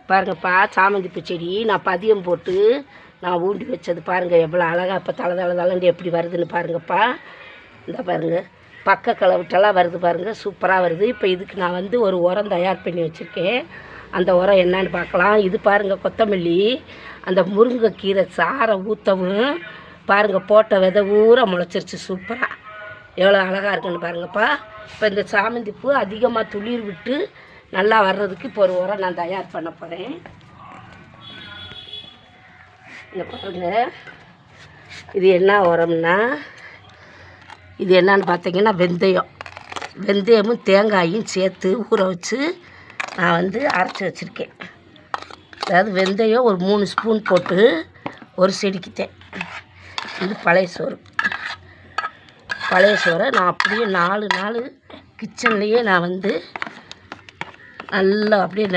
பாருங்கப்பா, சாமந்தி பூ செடி நான் பதியம் போட்டு நான் ஊண்டி வச்சது பாருங்கள், எவ்வளோ அழகாக இப்போ தலை எப்படி வருதுன்னு பாருங்கப்பா. இந்த பாருங்கள், பக்க கிளவிட்டெல்லாம் வருது பாருங்கள், சூப்பராக வருது. இப்போ இதுக்கு நான் வந்து ஒரு உரம் தயார் பண்ணி வச்சுருக்கேன். அந்த உரம் என்னன்னு பார்க்கலாம். இது பாருங்கள், கொத்தமல்லி, அந்த முருங்கைக்கீரை சாரை ஊற்றவும் பாருங்கள், போட்ட விதை ஊற முளைச்சிருச்சு சூப்பராக. எவ்வளோ அழகாக இருக்குன்னு பாருங்கப்பா. இப்போ இந்த சாமந்தி பூ அதிகமாக துளிர் விட்டு நல்லா வர்றதுக்கு இப்போ ஒரு உரம் நான் தயார் பண்ண போகிறேன். இந்த பாருங்க, இது என்ன உரம்னா, இது என்னன்னு பார்த்தீங்கன்னா வெந்தயமும் தேங்காயும் சேர்த்து ஊற வச்சு நான் வந்து அரைச்சி வச்சுருக்கேன். அதாவது வெந்தயம் ஒரு 3 ஸ்பூன் போட்டு ஒரு செடிக்குத்தேன். இது பழைய சோறை நான் அப்படியே 4 நாள் கிச்சன்லேயே நான் வந்து நல்லா அப்படியே